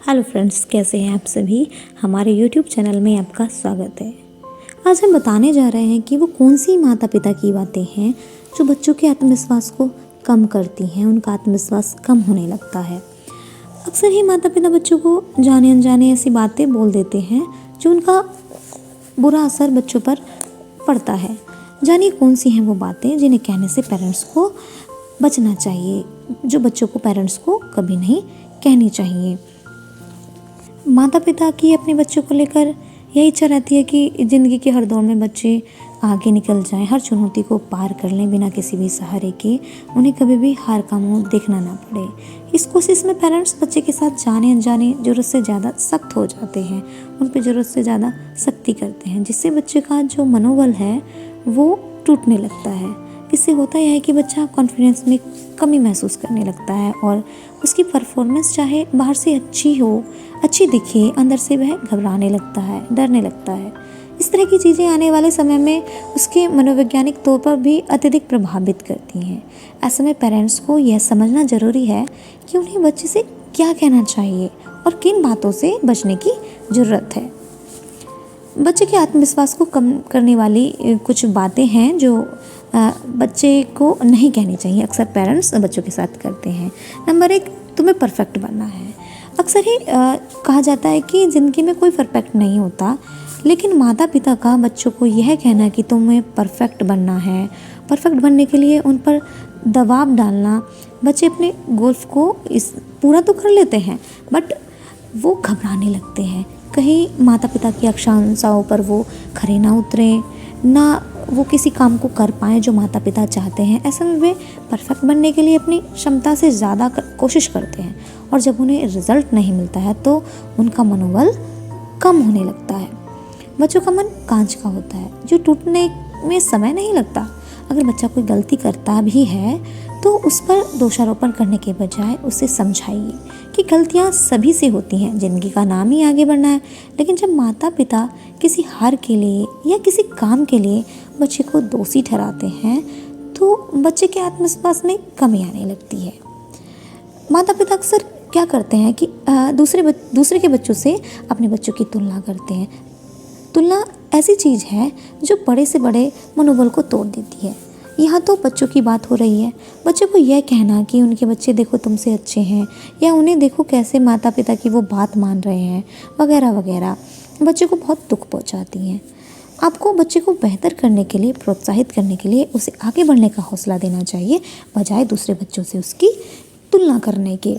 Hello friends, कैसे हैं आप सभी। हमारे यूट्यूब चैनल में आपका स्वागत है। आज हम बताने जा रहे हैं कि वो कौन सी माता पिता की बातें हैं जो बच्चों के आत्मविश्वास को कम करती हैं, उनका आत्मविश्वास कम होने लगता है। अक्सर ही माता पिता बच्चों को जाने अनजाने ऐसी बातें बोल देते हैं जो उनका बुरा असर बच्चों पर पड़ता है। जानिए कौन सी हैं वो बातें जिन्हें कहने से पेरेंट्स को बचना चाहिए, जो बच्चों को पेरेंट्स को कभी नहीं कहनी चाहिए। माता पिता की अपने बच्चों को लेकर यही इच्छा रहती है कि ज़िंदगी के हर दौर में बच्चे आगे निकल जाएं, हर चुनौती को पार कर लें बिना किसी भी सहारे के, उन्हें कभी भी हार का मुंह देखना ना पड़े। इस कोशिश में पेरेंट्स बच्चे के साथ जाने अनजाने ज़रूरत से ज़्यादा सख्त हो जाते हैं, उन पर ज़रूरत से ज़्यादा सख्ती करते हैं, जिससे बच्चे का जो मनोबल है वो टूटने लगता है। इससे होता यह है कि बच्चा कॉन्फिडेंस में कमी महसूस करने लगता है और उसकी परफॉर्मेंस चाहे बाहर से अच्छी दिखे, अंदर से वह घबराने लगता है, डरने लगता है। इस तरह की चीज़ें आने वाले समय में उसके मनोवैज्ञानिक तौर पर भी अत्यधिक प्रभावित करती हैं। ऐसे में पेरेंट्स को यह समझना ज़रूरी है कि उन्हें बच्चे से क्या कहना चाहिए और किन बातों से बचने की ज़रूरत है। बच्चे के आत्मविश्वास को कम करने वाली कुछ बातें हैं जो बच्चे को नहीं कहनी चाहिए, अक्सर पेरेंट्स बच्चों के साथ करते हैं। नंबर 1, तुम्हें परफेक्ट बनना है। अक्सर ही कहा जाता है कि ज़िंदगी में कोई परफेक्ट नहीं होता, लेकिन माता पिता का बच्चों को यह कहना कि तुम्हें परफेक्ट बनना है, परफेक्ट बनने के लिए उन पर दबाव डालना, बच्चे अपने गोल्स को पूरा तो कर लेते हैं बट वो घबराने लगते हैं। कहीं माता पिता की आकांक्षाओं पर वो खरे ना उतरें, ना वो किसी काम को कर पाएँ जो माता पिता चाहते हैं। ऐसे में वे परफेक्ट बनने के लिए अपनी क्षमता से ज़्यादा कोशिश करते हैं और जब उन्हें रिजल्ट नहीं मिलता है तो उनका मनोबल कम होने लगता है। बच्चों का मन कांच का होता है जो टूटने में समय नहीं लगता। अगर बच्चा कोई गलती करता भी है तो उस पर दोषारोपण करने के बजाय उसे समझाइए कि गलतियां सभी से होती हैं, ज़िंदगी का नाम ही आगे बढ़ना है। लेकिन जब माता पिता किसी हार के लिए या किसी काम के लिए बच्चे को दोषी ठहराते हैं तो बच्चे के आत्मविश्वास में कमी आने लगती है। माता पिता अक्सर क्या करते हैं कि दूसरे के बच्चों से अपने बच्चों की तुलना करते हैं। तुलना ऐसी चीज़ है जो बड़े से बड़े मनोबल को तोड़ देती है। यहाँ तो बच्चों की बात हो रही है, बच्चों को यह कहना कि उनके बच्चे देखो तुमसे अच्छे हैं या उन्हें देखो कैसे माता पिता की वो बात मान रहे हैं वगैरह वगैरह, बच्चे को बहुत दुख पहुँचाती हैं। आपको बच्चे को बेहतर करने के लिए, प्रोत्साहित करने के लिए उसे आगे बढ़ने का हौसला देना चाहिए, बजाय दूसरे बच्चों से उसकी तुलना करने के।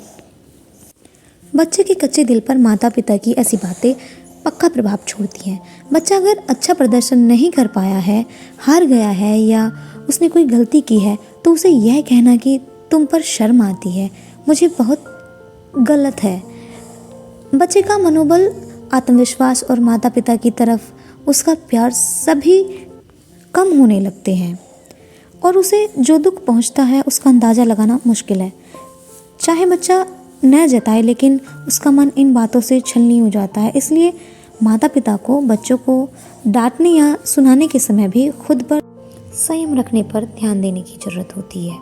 बच्चे के कच्चे दिल पर माता पिता की ऐसी बातें पक्का प्रभाव छोड़ती हैं। बच्चा अगर अच्छा प्रदर्शन नहीं कर पाया है, हार गया है या उसने कोई गलती की है तो उसे यह कहना कि तुम पर शर्म आती है, मुझे बहुत गलत है। बच्चे का मनोबल, आत्मविश्वास और माता पिता की तरफ उसका प्यार सभी कम होने लगते हैं और उसे जो दुख पहुंचता है उसका अंदाज़ा लगाना मुश्किल है। चाहे बच्चा न जताए लेकिन उसका मन इन बातों से छलनी हो जाता है। इसलिए माता पिता को बच्चों को डांटने या सुनाने के समय भी खुद पर संयम रखने पर ध्यान देने की ज़रूरत होती है।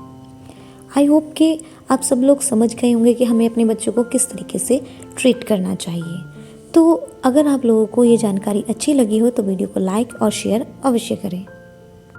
आई होप कि आप सब लोग समझ गए होंगे कि हमें अपने बच्चों को किस तरीके से ट्रीट करना चाहिए। तो अगर आप लोगों को ये जानकारी अच्छी लगी हो तो वीडियो को लाइक और शेयर अवश्य करें।